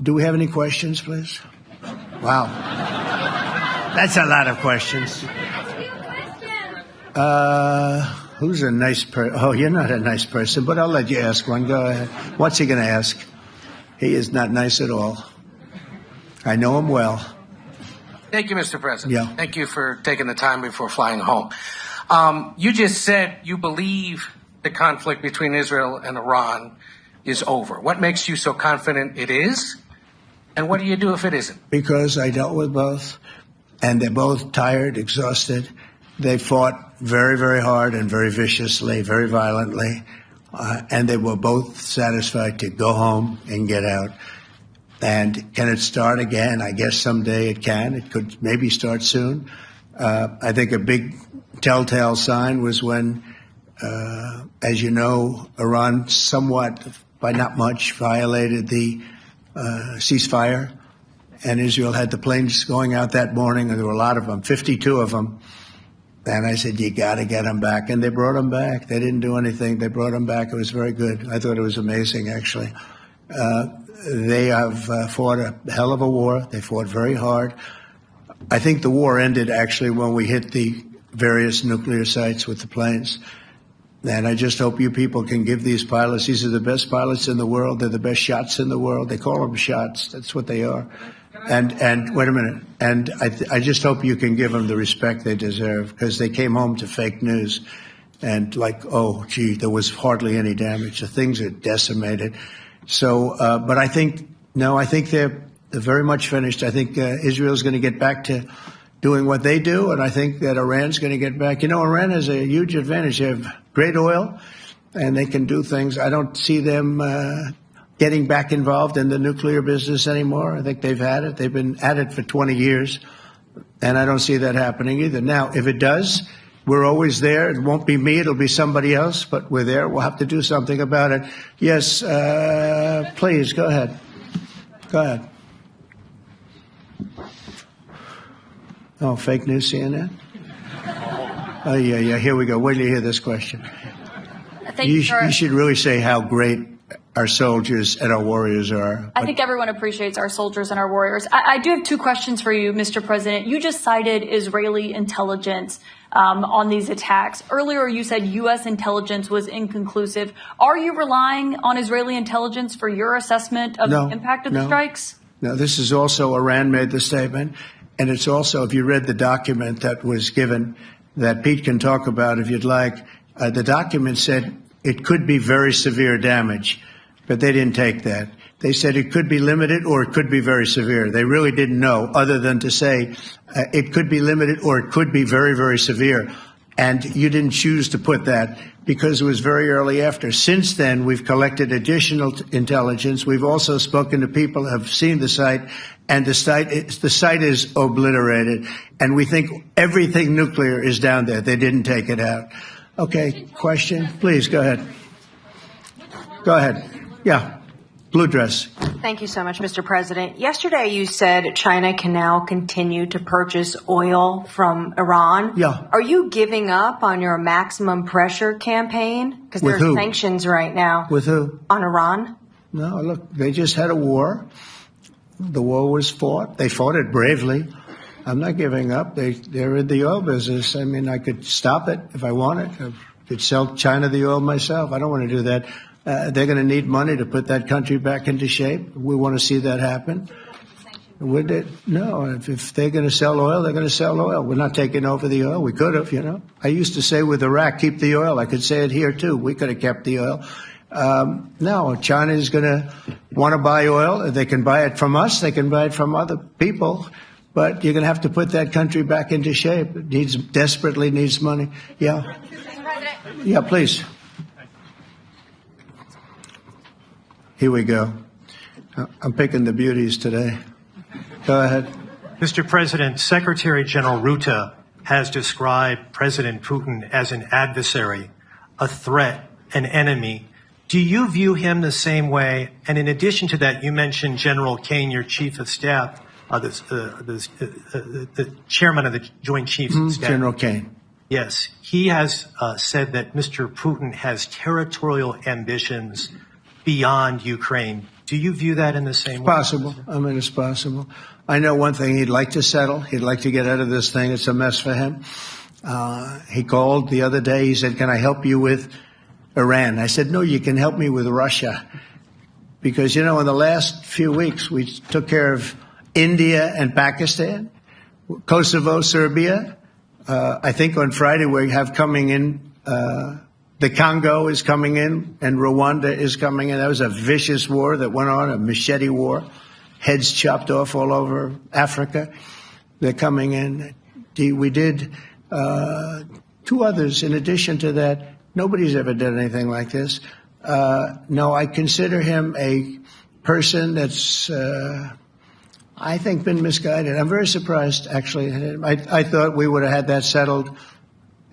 Do we have any questions, please? Wow. That's a lot of questions. Who's a nice person? Oh, you're not a nice person, but I'll let you ask one. Go ahead. What's he going to ask? He is not nice at all. I know him well. Thank you, Mr. President. Yeah. Thank you for taking the time before flying home. You just said you believe the conflict between Israel and Iran is over. What makes you so confident it is? And what do you do if it isn't? Because I dealt with both, and they're both tired, exhausted. They fought very, very hard and very viciously, very violently, and they were both satisfied to go home and get out. And can it start again? I guess someday it can. It could maybe start soon. I think a big telltale sign was when, as you know, Iran somewhat, by not much, violated the ceasefire, and Israel had the planes going out that morning, and there were a lot of them, 52 of them. And I said, you got to get them back. And they brought them back. They didn't do anything. They brought them back. It was very good. I thought it was amazing, actually. They have fought a hell of a war. They fought very hard. I think the war ended, actually, when we hit the various nuclear sites with the planes. And I just hope you people can give these pilots, these are the best pilots in the world. They're the best shots in the world. They call them shots. That's what they are. And wait a minute. And I just hope you can give them the respect they deserve, because they came home to fake news. And like, oh, gee, there was hardly any damage. The things are decimated. So, but I think, no, I think they're very much finished. I think Israel's going to get back to doing what they do, and I think that Iran's going to get back. You know, Iran has a huge advantage. They have great oil, and they can do things. I don't see them getting back involved in the nuclear business anymore. I think they've had it. They've been at it for 20 years, and I don't see that happening either. Now, if it does, we're always there. It won't be me. It'll be somebody else, but we're there. We'll have to do something about it. Yes, please, go ahead. Go ahead. Oh, fake news, CNN? Oh, yeah, here we go. Wait till you hear this question. You should really say how great our soldiers and our warriors are. I think everyone appreciates our soldiers and our warriors. I do have two questions for you, Mr. President. You just cited Israeli intelligence on these attacks. Earlier, you said U.S. intelligence was inconclusive. Are you relying on Israeli intelligence for your assessment of the impact of the strikes? No, this is also Iran made the statement. And it's also, if you read the document that was given, that Pete can talk about if you'd like, the document said it could be very severe damage, but they didn't take that. They said it could be limited or it could be very severe. They really didn't know, other than to say it could be limited or it could be very, very severe. And you didn't choose to put that because it was very early after. Since then, we've collected additional intelligence. We've also spoken to people who have seen the site, and the site is obliterated. And we think everything nuclear is down there. They didn't take it out. Okay, question? Please, go ahead. Go ahead. Yeah. Blue dress. Thank you so much, Mr. President. Yesterday you said China can now continue to purchase oil from Iran. Yeah. Are you giving up on your maximum pressure campaign? Because there are sanctions right now. With who? On Iran. No, look, they just had a war. The war was fought. They fought it bravely. I'm not giving up. They're in the oil business. I mean, I could stop it if I wanted. I could sell China the oil myself. I don't want to do that. They're going to need money to put that country back into shape. We want to see that happen. Would it? No, if they're going to sell oil, they're going to sell oil. We're not taking over the oil. We could have, you know. I used to say with Iraq, keep the oil. I could say it here, too. We could have kept the oil. No, China is going to want to buy oil. They can buy it from us. They can buy it from other people. But you're going to have to put that country back into shape. It desperately needs money. Yeah. Yeah, please. Here we go. I'm picking the beauties today. Go ahead. Mr. President, Secretary General Rutte has described President Putin as an adversary, a threat, an enemy. Do you view him the same way? And in addition to that, you mentioned General Kane, your chief of staff, the chairman of the Joint Chiefs of Staff. General Kane. Yes. He has said that Mr. Putin has territorial ambitions beyond Ukraine. Do you view that in the same way? Possible. I mean, it's possible. I know one thing. He'd like to settle. He'd like to get out of this thing. It's a mess for him. He called the other day. He said, can I help you with Iran? I said, no, you can help me with Russia. Because, in the last few weeks, we took care of India and Pakistan, Kosovo, Serbia. I think on Friday we have coming in, the Congo is coming in, and Rwanda is coming in. That was a vicious war that went on, a machete war, heads chopped off all over Africa. They're coming in. We did 2 others in addition to that. Nobody's ever done anything like this. No, I consider him a person that's, I think, been misguided. I'm very surprised, actually. I thought we would have had that settled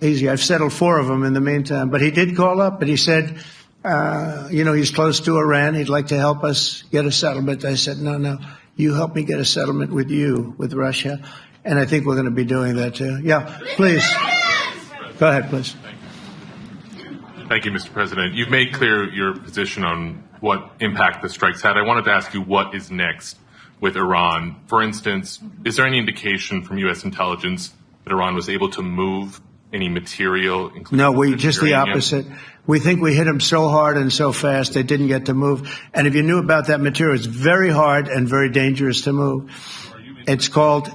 easy. I've settled 4 of them in the meantime. But he did call up, and he said, he's close to Iran. He'd like to help us get a settlement. I said, no, you help me get a settlement with Russia. And I think we're going to be doing that, too. Yeah, please. Go ahead, please. Thank you, Mr. President. You've made clear your position on what impact the strikes had. I wanted to ask you what is next with Iran. For instance, is there any indication from U.S. intelligence that Iran was able to move any material? No, just the opposite. We think we hit them so hard and so fast they didn't get to move. And if you knew about that material, it's very hard and very dangerous to move. It's called,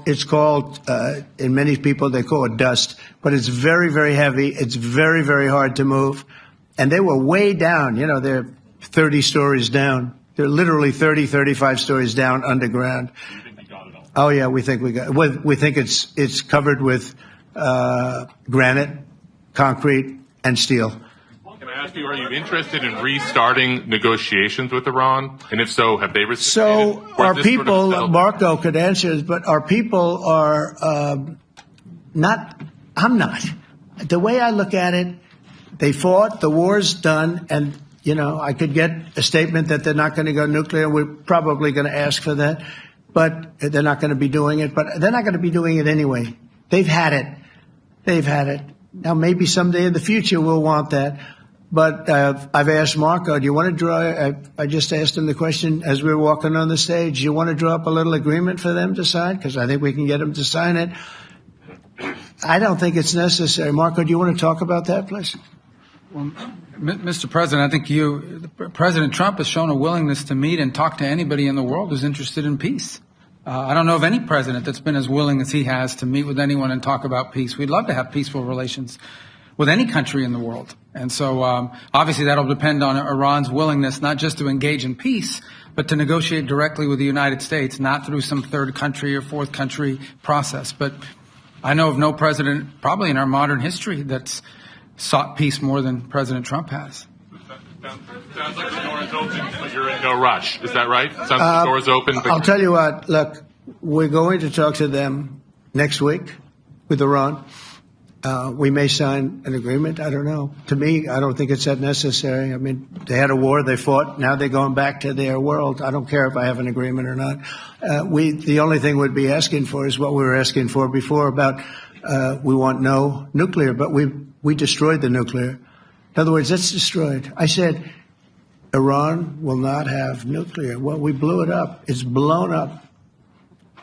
in many people, they call it dust, but it's very, very heavy. It's very, very hard to move. And they were way down. They're 30 stories down. They're literally 30, 35 stories down underground. You think we got it all? Oh, yeah, we think we got it. We think it's covered with granite, concrete, and steel. Can I ask you, are you interested in restarting negotiations with Iran? And if so, have they reciprocated? So our people, Marco could answer, but our people are not, I'm not. The way I look at it, they fought, the war's done, and, I could get a statement that they're not going to go nuclear. We're probably going to ask for that, but they're not going to be doing it. But they're not going to be doing it anyway. They've had it. They've had it. Now, maybe someday in the future we'll want that. But I've asked Marco, do you want to draw, I just asked him the question as we were walking on the stage, do you want to draw up a little agreement for them to sign? Because I think we can get them to sign it. I don't think it's necessary. Marco, do you want to talk about that, please? Well, Mr. President, I think President Trump has shown a willingness to meet and talk to anybody in the world who's interested in peace. I don't know of any president that's been as willing as he has to meet with anyone and talk about peace. We'd love to have peaceful relations with any country in the world. And so obviously that'll depend on Iran's willingness not just to engage in peace, but to negotiate directly with the United States, not through some third country or fourth country process. But I know of no president, probably in our modern history, that's sought peace more than President Trump has. Sounds like the door is open, but you're in no rush. Is that right? Sounds like the door is open. I'll tell you what, look, we're going to talk to them next week with Iran. We may sign an agreement. I don't know. To me, I don't think it's that necessary. I mean, they had a war, they fought. Now they're going back to their world. I don't care if I have an agreement or not. The only thing we'd be asking for is what we were asking for before about we want no nuclear, but we destroyed the nuclear. In other words, it's destroyed. I said Iran will not have nuclear. Well, we blew it up. It's blown up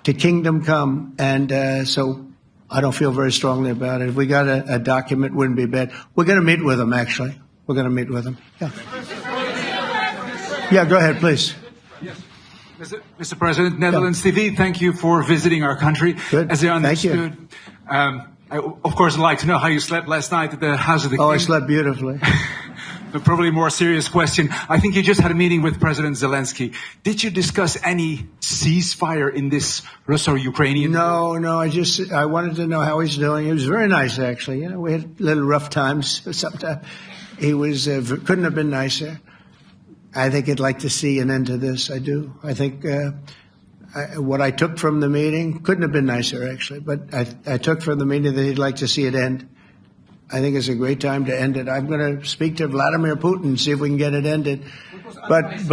to kingdom come. And so I don't feel very strongly about it. If we got a document, it wouldn't be bad. We're going to meet with them, actually. We're going to meet with them. Yeah. Yeah, go ahead, please. Yes. Mr. President, Netherlands TV, thank you for visiting our country. Good. As I understood, Thank you. I, of course, would like to know how you slept last night at the House of the King. Oh, I slept beautifully. But probably a more serious question. I think you just had a meeting with President Zelensky. Did you discuss any ceasefire in this Russo-Ukrainian? No. I wanted to know how he's doing. He was very nice, actually. You know, we had little rough times sometimes. He was couldn't have been nicer. I think he'd like to see an end to this. I do. I think what I took from the meeting couldn't have been nicer, actually. But I took from the meeting that he'd like to see it end. I think it's a great time to end it. I'm going to speak to Vladimir Putin and see if we can get it ended. But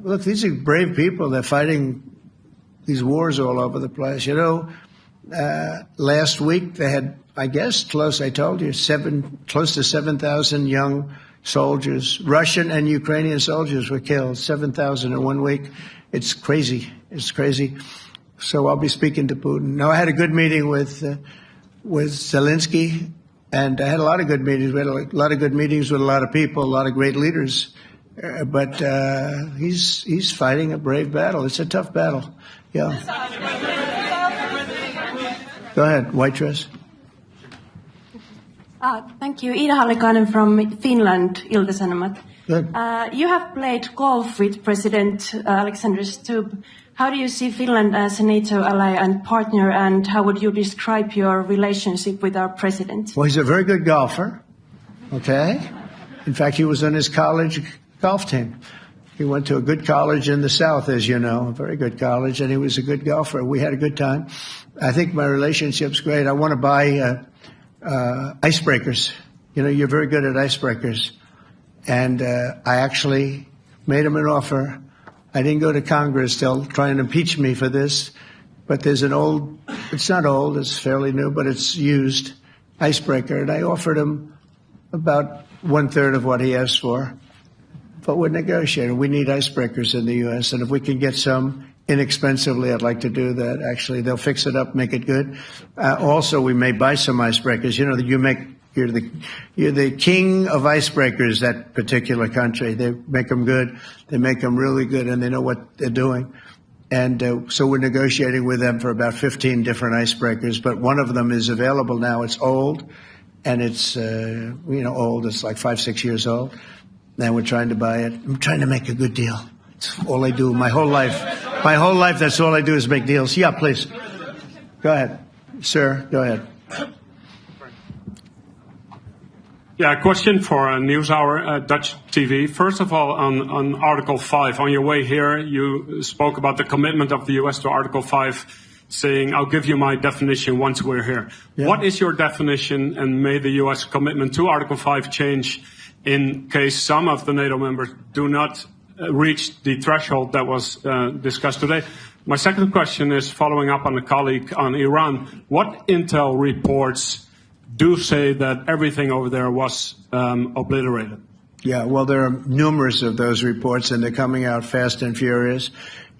look, these are brave people. They're fighting these wars all over the place. You know, last week they had, I guess, I told you, close to 7,000 young soldiers, Russian and Ukrainian soldiers were killed, 7,000 in 1 week. It's crazy. It's crazy. So I'll be speaking to Putin. No, I had a good meeting with Zelensky, and I had a lot of good meetings. We had a lot of good meetings with a lot of people, a lot of great leaders. But he's fighting a brave battle. It's a tough battle. Yeah. Go ahead, white dress. Thank you. Ida Hallikainen from Finland, Ilta-Sanomat. Good. You have played golf with President Alexander Stubb. How do you see Finland as a NATO ally and partner, and how would you describe your relationship with our president? Well, he's a very good golfer. Okay. In fact, he was on his college golf team. He went to a good college in the South, as you know, a very good college, and he was a good golfer. We had a good time. I think my relationship's great. I want to buy icebreakers. You know, you're very good at icebreakers. And I actually made him an offer. I didn't go to Congress. They'll try and impeach me for this. But there's an old, it's not old, it's fairly new, but it's used icebreaker. And I offered him about 1/3 of what he asked for. But we're negotiating. We need icebreakers in the U.S. And if we can get some inexpensively, I'd like to do that. Actually, they'll fix it up, make it good. Also, we may buy some icebreakers. You know, you're the king of icebreakers, that particular country. They make them good. They make them really good, and they know what they're doing. And so we're negotiating with them for about 15 different icebreakers. But one of them is available now. It's old, and it's, old. It's like 5-6 years old. And we're trying to buy it. I'm trying to make a good deal. It's all I do my whole life. My whole life, that's all I do is make deals. Yeah, please. Go ahead. Sir, go ahead. Yeah, a question for NewsHour, Dutch TV. First of all, on Article 5, on your way here, you spoke about the commitment of the U.S. to Article 5, saying, I'll give you my definition once we're here. Yeah. What is your definition, and may the U.S. commitment to Article 5 change in case some of the NATO members do not reach the threshold that was discussed today? My second question is following up on a colleague on Iran. What intel reports do say that everything over there was obliterated? Yeah, well, there are numerous of those reports, and they're coming out fast and furious.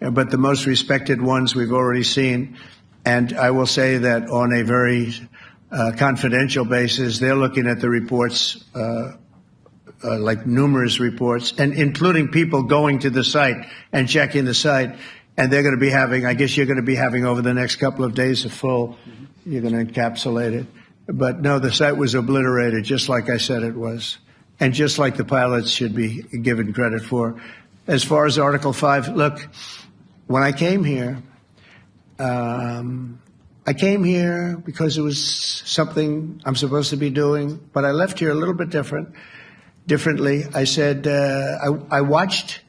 But the most respected ones we've already seen. And I will say that on a very confidential basis, they're looking at the reports like numerous reports, and including people going to the site and checking the site. And they're going to be having, I guess you're going to be having over the next couple of days a full, you're going to encapsulate it. But no, the site was obliterated, just like I said it was. And just like the pilots should be given credit for. As far as Article 5, look, when I came here because it was something I'm supposed to be doing, but I left here a little bit differently. I said, I watched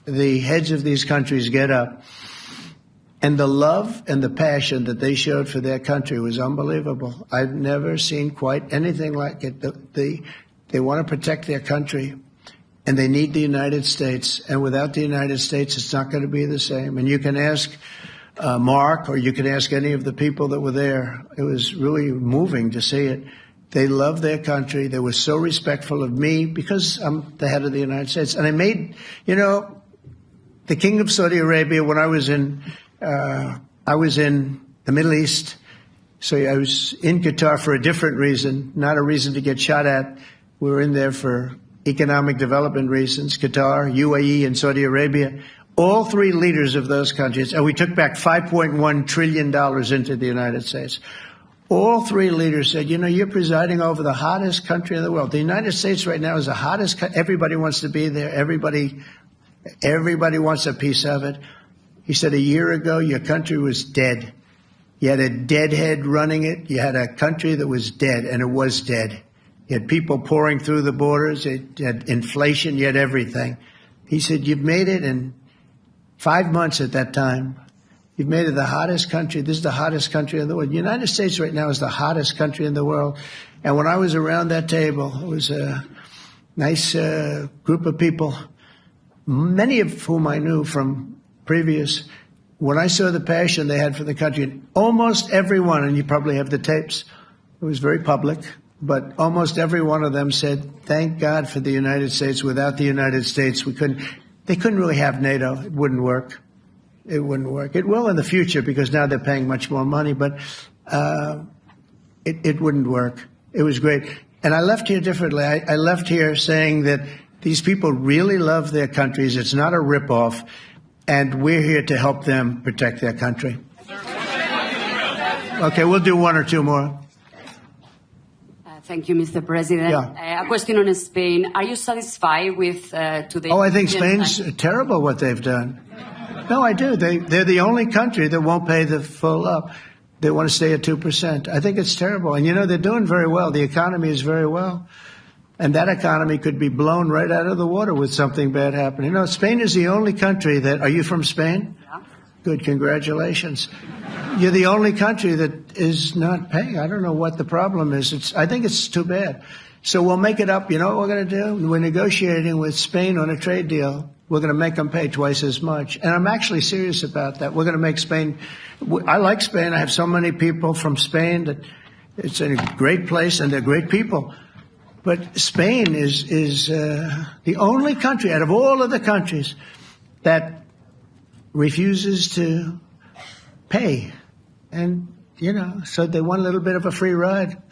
the heads of these countries get up, and the love and the passion that they showed for their country was unbelievable. I've never seen quite anything like it. They want to protect their country, and they need the United States. And without the United States, it's not going to be the same. And you can ask Mark, or you can ask any of the people that were there. It was really moving to see it. They love their country. They were so respectful of me because I'm the head of the United States. And I made, the King of Saudi Arabia, when I was in the Middle East. So I was in Qatar for a different reason, not a reason to get shot at. We were in there for economic development reasons, Qatar, UAE, and Saudi Arabia. All three leaders of those countries, and we took back $5.1 trillion into the United States. All three leaders said, you're presiding over the hottest country in the world. The United States right now is the hottest country. Everybody wants to be there. Everybody wants a piece of it. He said, a year ago, your country was dead. You had a deadhead running it. You had a country that was dead, and it was dead. You had people pouring through the borders. You had inflation. You had everything. He said, you've made it in 5 months at that time. You've made it the hottest country. This is the hottest country in the world. The United States right now is the hottest country in the world. And when I was around that table, it was a nice group of people, many of whom I knew from previous. When I saw the passion they had for the country, almost everyone, and you probably have the tapes, it was very public, but almost every one of them said, thank God for the United States. Without the United States, they couldn't really have NATO. It wouldn't work. It wouldn't work. It will in the future because now they're paying much more money, but it wouldn't work. It was great. And I left here differently. I left here saying that these people really love their countries. It's not a ripoff, and we're here to help them protect their country. Okay, we'll do one or two more. Thank you, Mr. President. Yeah. A question on Spain. Are you satisfied with today? Oh, I think Spain's terrible what they've done. No, I do. They're the only country that won't pay the full up. They want to stay at 2%. I think it's terrible. And, they're doing very well. The economy is very well. And that economy could be blown right out of the water with something bad happening. Spain is the only country that... Are you from Spain? Yeah. Good. Congratulations. You're the only country that is not paying. I don't know what the problem is. I think it's too bad. So we'll make it up. You know what we're going to do? We're negotiating with Spain on a trade deal. We're going to make them pay twice as much. And I'm actually serious about that. We're going to make Spain... I like Spain. I have so many people from Spain that it's a great place and they're great people. But Spain is the only country out of all of the countries that refuses to pay. And, so they want a little bit of a free ride.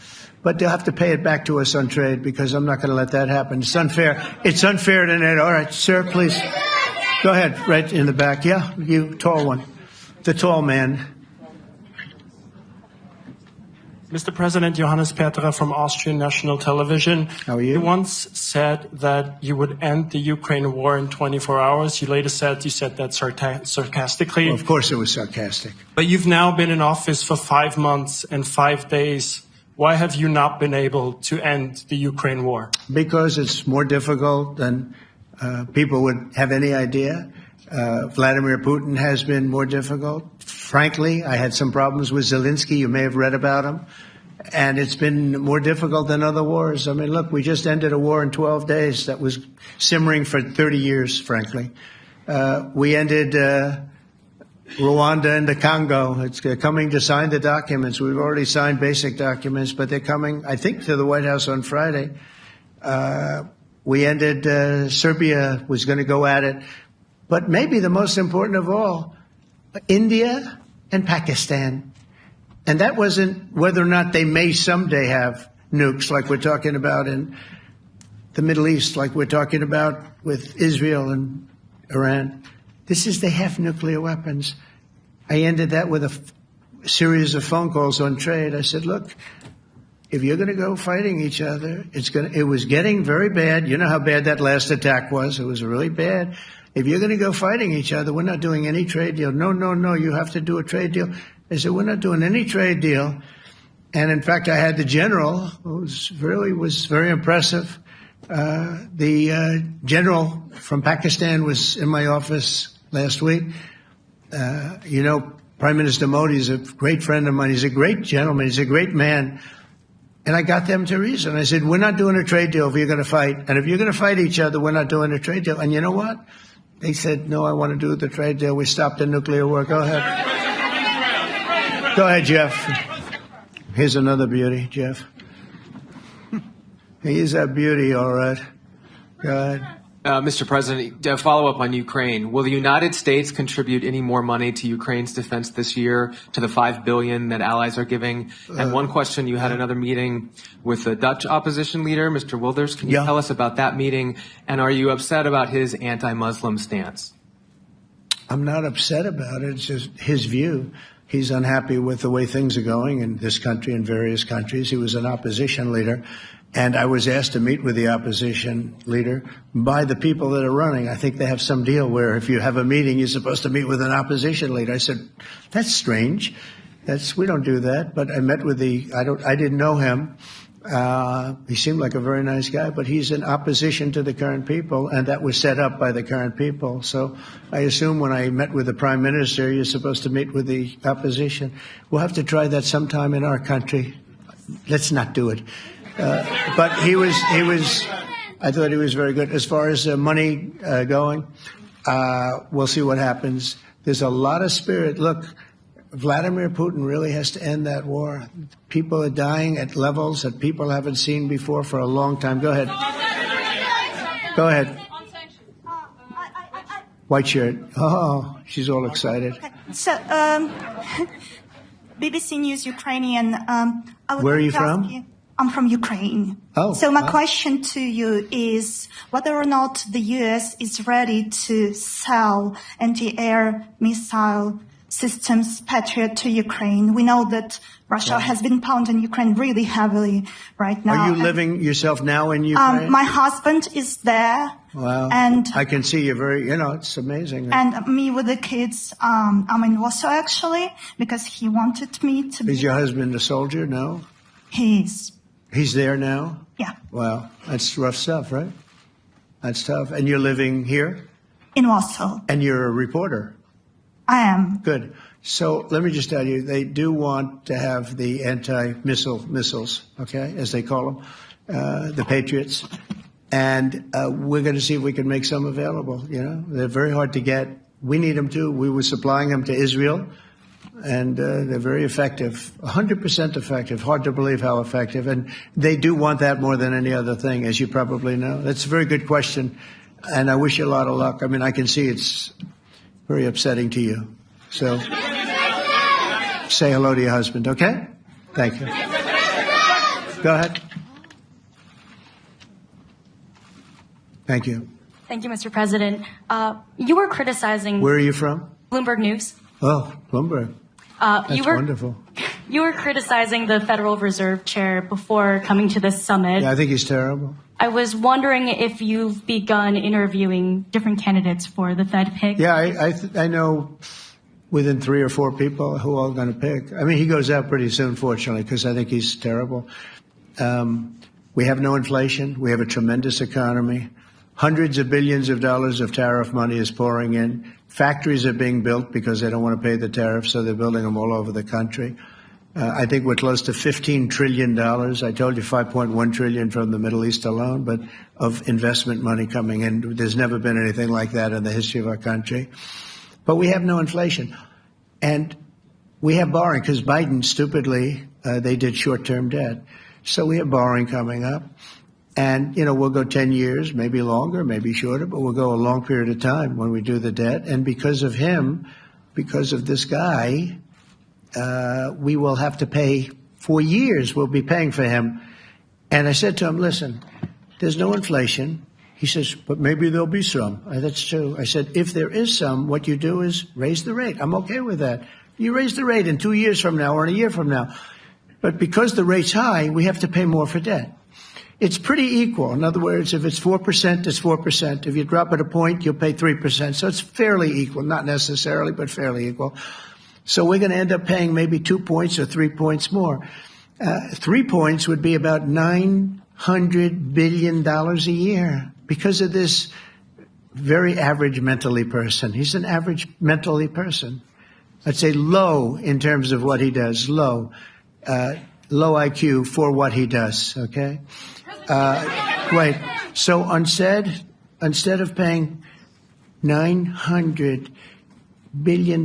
But they'll have to pay it back to us on trade because I'm not going to let that happen. It's unfair. It's unfair to NATO. All right, sir, please. Go ahead, right in the back. Yeah, you tall one. The tall man. Mr. President, Johannes Petra from Austrian National Television. How are you? You once said that you would end the Ukraine war in 24 hours. You later said that sarcastically. Well, of course it was sarcastic. But you've now been in office for 5 months and 5 days. Why have you not been able to end the Ukraine war? Because it's more difficult than people would have any idea. Vladimir Putin has been more difficult. Frankly, I had some problems with Zelensky. You may have read about him. And it's been more difficult than other wars. I mean, look, we just ended a war in 12 days that was simmering for 30 years, frankly. We ended Rwanda and the Congo. It's coming to sign the documents. We've already signed basic documents, but they're coming, I think, to the White House on Friday. We ended Serbia was going to go at it. But maybe the most important of all, India and Pakistan. And that wasn't whether or not they may someday have nukes like we're talking about in the Middle East, like we're talking about with Israel and Iran. This is they have nuclear weapons. I ended that with a series of phone calls on trade. I said, look, if you're going to go fighting each other, it was getting very bad. You know how bad that last attack was. It was really bad. If you're going to go fighting each other, we're not doing any trade deal. No, you have to do a trade deal. I said, we're not doing any trade deal. And in fact, I had the general, who was very impressive. The general from Pakistan was in my office last week. Prime Minister Modi is a great friend of mine. He's a great gentleman. He's a great man. And I got them to reason. I said, we're not doing a trade deal if you're going to fight. And if you're going to fight each other, we're not doing a trade deal. And you know what? They said, no, I want to do the trade deal. We stopped the nuclear war. Go ahead. Go ahead, Jeff. Here's another beauty, Jeff. He's a beauty, all right. Go ahead. Mr. President, to follow up on Ukraine, will the United States contribute any more money to Ukraine's defense this year to the $5 billion that allies are giving? And one question, you had another meeting with the Dutch opposition leader, Mr. Wilders. Can you tell us about that meeting? And are you upset about his anti-Muslim stance? I'm not upset about it. It's just his view. He's unhappy with the way things are going in this country and various countries. He was an opposition leader. And I was asked to meet with the opposition leader by the people that are running. I think they have some deal where if you have a meeting, you're supposed to meet with an opposition leader. I said, that's strange. We don't do that. But I met with I didn't know him. He seemed like a very nice guy, but he's in opposition to the current people, and that was set up by the current people. So I assume when I met with the Prime Minister, you're supposed to meet with the opposition. We'll have to try that sometime in our country. Let's not do it. But I thought he was very good. As far as money going, we'll see what happens. There's a lot of spirit. Look, Vladimir Putin really has to end that war. People are dying at levels that people haven't seen before for a long time. Go ahead. Go ahead. White shirt. Oh, she's all excited. So, BBC News Ukrainian. Where are you from? I'm from Ukraine. Oh. So my question to you is whether or not the U.S. is ready to sell anti-air missile systems Patriot to Ukraine. We know that Russia has been pounding Ukraine really heavily right now. Are you living yourself now in Ukraine? My husband is there. Wow. And I can see you very, it's amazing. And me with the kids, I'm in Warsaw actually, because he wanted me to be. Is your husband a soldier? No? He's there now? Yeah. Wow. That's rough stuff, right? That's tough. And you're living here? In Warsaw. And you're a reporter? I am. Good. So let me just tell you, they do want to have the missiles, okay, as they call them, the Patriots. And we're going to see if we can make some available, They're very hard to get. We need them too. We were supplying them to Israel, and they're very effective, 100% effective. Hard to believe how effective. And they do want that more than any other thing, as you probably know. That's a very good question, and I wish you a lot of luck. I mean, I can see it's very upsetting to you. So say hello to your husband, okay? Thank you. Go ahead. Thank you. Thank you, Mr. President. You were criticizing... Where are you from? Bloomberg News. Oh, Bloomberg. That's wonderful. You were criticizing the Federal Reserve Chair before coming to this summit. Yeah, I think he's terrible. I was wondering if you've begun interviewing different candidates for the Fed pick. Yeah, I know within 3 or 4 people who are going to pick. I mean, he goes out pretty soon, fortunately, because I think he's terrible. We have no inflation. We have a tremendous economy. Hundreds of billions of dollars of tariff money is pouring in. Factories are being built because they don't want to pay the tariffs, so they're building them all over the country. I think we're close to $15 trillion. I told you $5.1 trillion from the Middle East alone, but of investment money coming in. There's never been anything like that in the history of our country. But we have no inflation. And we have borrowing because Biden, stupidly, they did short-term debt. So we have borrowing coming up. And, we'll go 10 years, maybe longer, maybe shorter, but we'll go a long period of time when we do the debt. And because of him, because of this guy, we will have to pay for years. We'll be paying for him. And I said to him, listen, there's no inflation. He says, but maybe there'll be some. That's true. I said, if there is some, what you do is raise the rate. I'm okay with that. You raise the rate in 2 years from now or in a year from now. But because the rate's high, we have to pay more for debt. It's pretty equal. In other words, if it's 4%, it's 4%. If you drop it a point, you'll pay 3%. So it's fairly equal, not necessarily, but fairly equal. So we're going to end up paying maybe 2 points or 3 points more. 3 points would be about $900 billion a year because of this very average mentally person. He's an average mentally person. I'd say low in terms of what he does, low IQ for what he does, okay? Wait, so instead of paying $900 billion,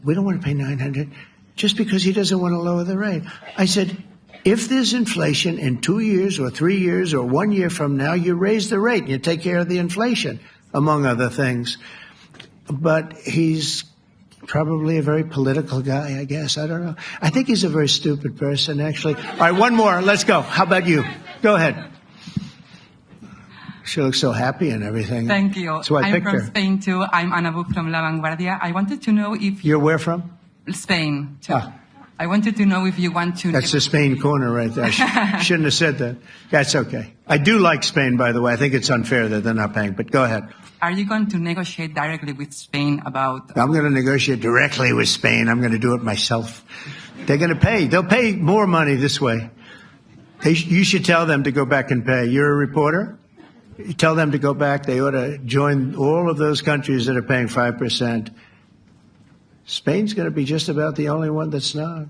we don't want to pay 900 just because he doesn't want to lower the rate. I said, if there's inflation in 2 years or 3 years or 1 year from now, you raise the rate and you take care of the inflation, among other things. But he's probably a very political guy, I guess. I don't know. I think he's a very stupid person, actually. All right, one more. Let's go. How about you? Go ahead. She looks so happy and everything. Thank you. So I picked her. I'm from Spain, too. I'm Anabu from La Vanguardia. I wanted to know if... You're where from? Spain, too. I wanted to know if you want to... That's the Spain corner right there. Shouldn't have said that. That's okay. I do like Spain, by the way. I think it's unfair that they're not paying, but go ahead. Are you going to negotiate directly with Spain about... I'm going to negotiate directly with Spain. I'm going to do it myself. They're going to pay. They'll pay more money this way. You should tell them to go back and pay. You're a reporter? You tell them to go back. They ought to join all of those countries that are paying 5%. Spain's going to be just about the only one that's not.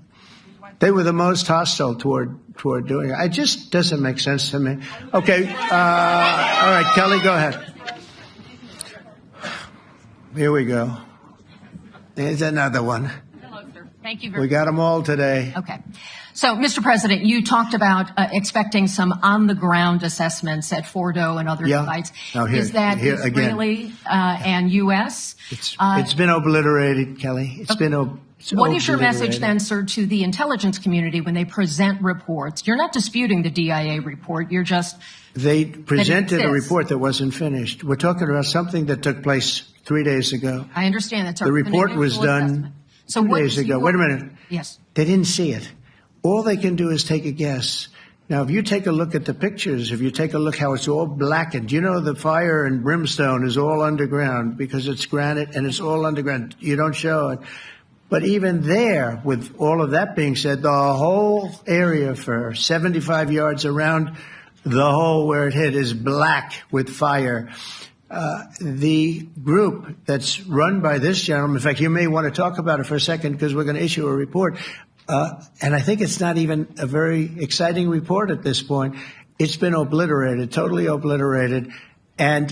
They were the most hostile toward doing it. It just doesn't make sense to me. Okay. All right, Kelly, go ahead. Here we go. There's another one. Thank you very We got them all today. Okay. So, Mr. President, you talked about expecting some on-the-ground assessments at Fordo and other sites. Now Is that Israeli and U.S.? It's been obliterated, Kelly. What is your message then, sir, to the intelligence community when they present reports? You're not disputing the DIA report. You're just... They presented a report that wasn't finished. We're talking about something that took place 3 days ago. I understand. That's the report was done 2 days ago. Wait a minute. Yes. They didn't see it. All they can do is take a guess. Now, if you take a look at the pictures, if you take a look how it's all blackened, you know the fire and brimstone is all underground because it's granite and it's all underground. You don't show it. But even there, with all of that being said, the whole area for 75 yards around the hole where it hit is black with fire. The group that's run by this gentleman, in fact, you may want to talk about it for a second because we're going to issue a report. And I think it's not even a very exciting report at this point. It's been obliterated, totally obliterated. And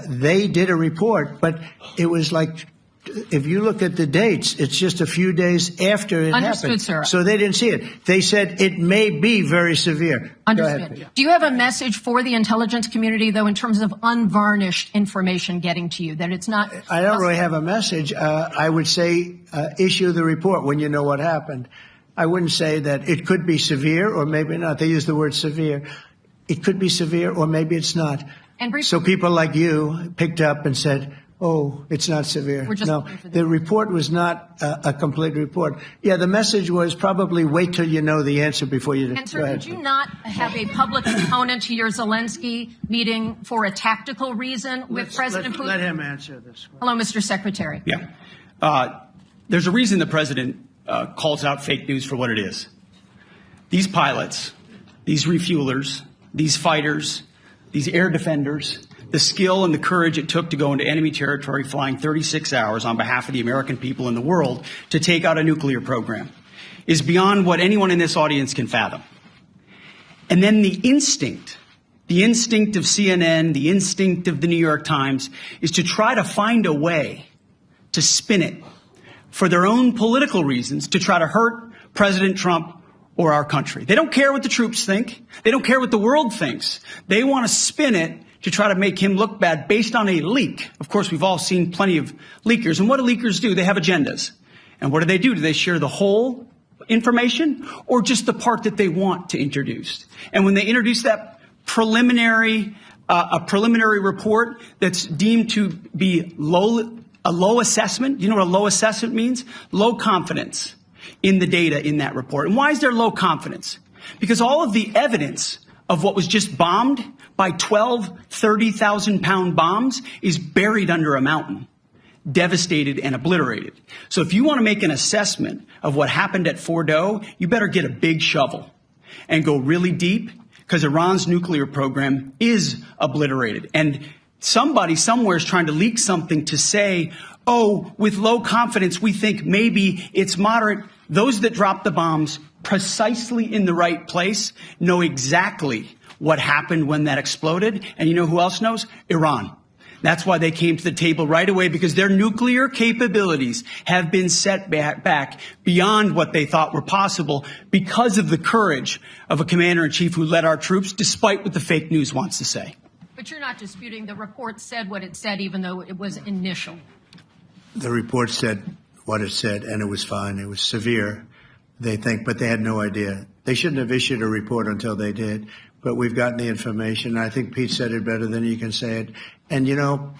they did a report, but it was like, if you look at the dates, it's just a few days after it happened. Sir. So they didn't see it. They said it may be very severe. Understood. Do you have a message for the intelligence community, though, in terms of unvarnished information getting to you, that it's not... I don't really have a message. I would say issue the report when you know what happened. I wouldn't say that it could be severe or maybe not. They use the word severe. It could be severe or maybe it's not. So people like you picked up and said, oh, it's not severe. No, the report was not a complete report. Yeah, the message was probably wait till you know the answer before you... And, sir, did you not have a public component to your Zelensky meeting for a tactical reason with President Putin? Let him answer this one. Hello, Mr. Secretary. Yeah. There's a reason the president calls out fake news for what it is. These pilots, these refuelers, these fighters, these air defenders, the skill and the courage it took to go into enemy territory flying 36 hours on behalf of the American people and the world to take out a nuclear program is beyond what anyone in this audience can fathom. And then the instinct of CNN, the instinct of the New York Times is to try to find a way to spin it for their own political reasons to try to hurt President Trump or our country. They don't care what the troops think. They don't care what the world thinks. They want to spin it to try to make him look bad based on a leak. Of course, we've all seen plenty of leakers. And what do leakers do? They have agendas. And what do? Do they share the whole information or just the part that they want to introduce? And when they introduce that preliminary report that's deemed to be a low assessment, you know what a low assessment means? Low confidence in the data in that report. And why is there low confidence? Because all of the evidence of what was just bombed by 12 30,000-pound bombs is buried under a mountain, devastated and obliterated. So if you want to make an assessment of what happened at Fordo, you better get a big shovel and go really deep because Iran's nuclear program is obliterated. And somebody somewhere is trying to leak something to say, oh, with low confidence, we think maybe it's moderate. Those that dropped the bombs precisely in the right place know exactly what happened when that exploded. And you know who else knows? Iran. That's why they came to the table right away, because their nuclear capabilities have been set back beyond what they thought were possible because of the courage of a commander-in-chief who led our troops, despite what the fake news wants to say. But you're not disputing the report said what it said, even though it was initial. The report said what it said, and it was fine. It was severe, they think, but they had no idea. They shouldn't have issued a report until they did. But we've gotten the information. I think Pete said it better than you can say it. And, you know,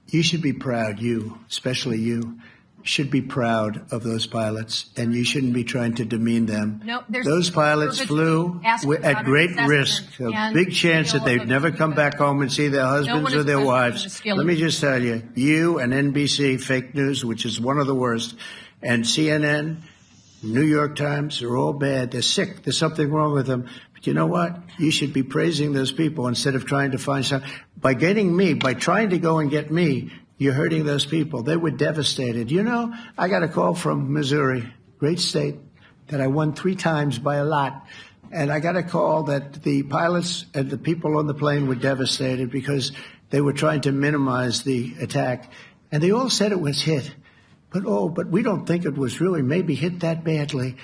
you should be proud, you, especially you, should be proud of those pilots, and you shouldn't be trying to demean them. No, those pilots flew at great risk, a big chance that they'd never come back home and see their husbands or their wives. Let me just tell you, you and NBC, fake news, which is one of the worst, and CNN, New York Times, are all bad. They're sick. There's something wrong with them. But you know what? You should be praising those people instead of trying to find some. By trying to go and get me, you're hurting those people. They were devastated. You know, I got a call from Missouri, great state, that I won 3 times by a lot. And I got a call that the pilots and the people on the plane were devastated because they were trying to minimize the attack. And they all said it was hit. but we don't think it was really maybe hit that badly.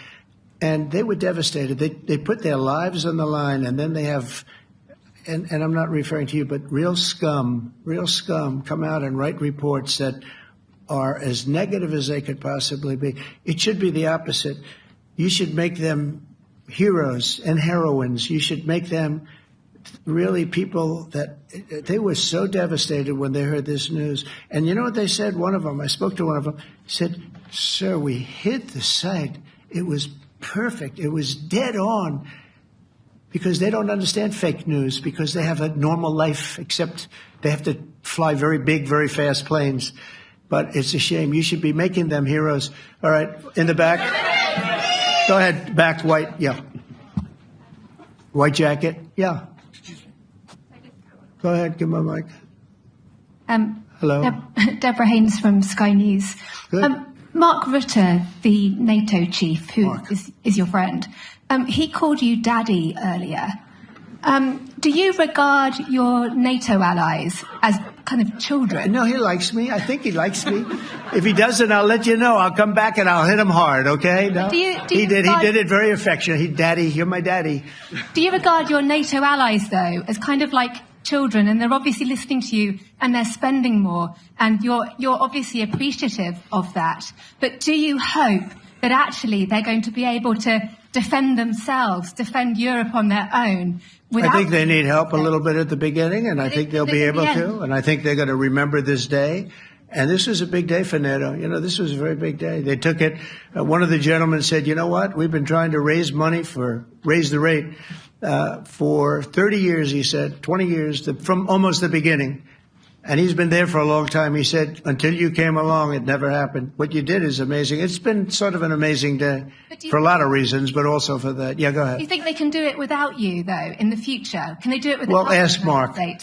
And they were devastated. They put their lives on the line, and then they have, and I'm not referring to you, but real scum come out and write reports that are as negative as they could possibly be. It should be the opposite. You should make them heroes and heroines. You should make them really people that they were so devastated when they heard this news. And you know what they said? One of them, I spoke to one of them, said, "Sir, we hit the site. It was perfect. It was dead on." Because they don't understand fake news, because they have a normal life, except they have to fly very big, very fast planes. But it's a shame. You should be making them heroes. All right, in the back. Go ahead, back, white, yeah. White jacket, yeah. Go ahead, give me a mic. Hello. Deborah Haynes from Sky News. Good. Mark Rutte, the NATO chief, who is your friend, he called you daddy earlier. Do you regard your NATO allies as kind of children? No, he likes me. I think he likes me. If he doesn't, I'll let you know. I'll come back and I'll hit him hard, okay? No? He did it very affectionate. Daddy, you're my daddy. Do you regard your NATO allies, though, as kind of like children, and they're obviously listening to you and they're spending more, and you're obviously appreciative of that, but do you hope that actually they're going to be able to defend themselves, defend Europe on their own? I think they need help a little bit at the beginning, and I think they'll be able to, and I think they're going to remember this day. And this was a big day for NATO. You know, this was a very big day. They took it. One of the gentlemen said, "You know what? We've been trying to raise money raise the rate for 30 years," he said, 20 years, from almost the beginning. And he's been there for a long time. He said, "Until you came along, it never happened. What you did is amazing." It's been sort of an amazing day for a lot of reasons, but also for that. Yeah, go ahead. Do you think they can do it without you, though, in the future? Can they do it without Well, ask Mark. I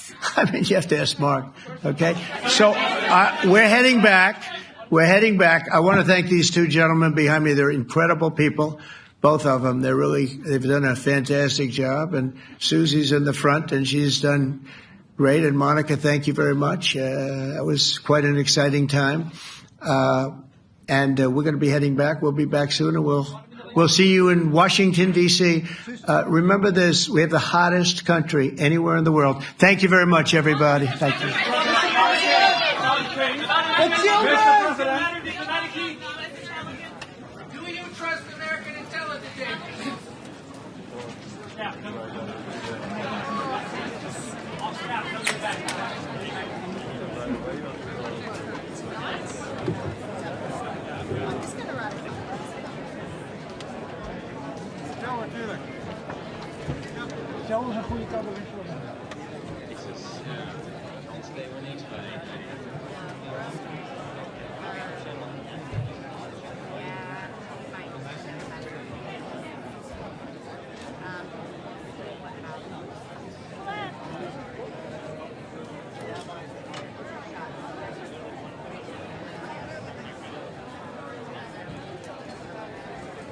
mean, you have to ask Mark, okay? So we're heading back. I want to thank these two gentlemen behind me. They're incredible people, both of them. They've done a fantastic job. And Susie's in the front, and she's done great. And Monica, thank you very much. That was quite an exciting time. And we're going to be heading back. We'll be back soon, and we'll see you in Washington, D.C. Remember this, we have the hottest country anywhere in the world. Thank you very much, everybody. Thank you. Do you trust American intelligence agencies? Stel ons een goede cadeau.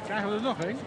Krijgen we er nog een?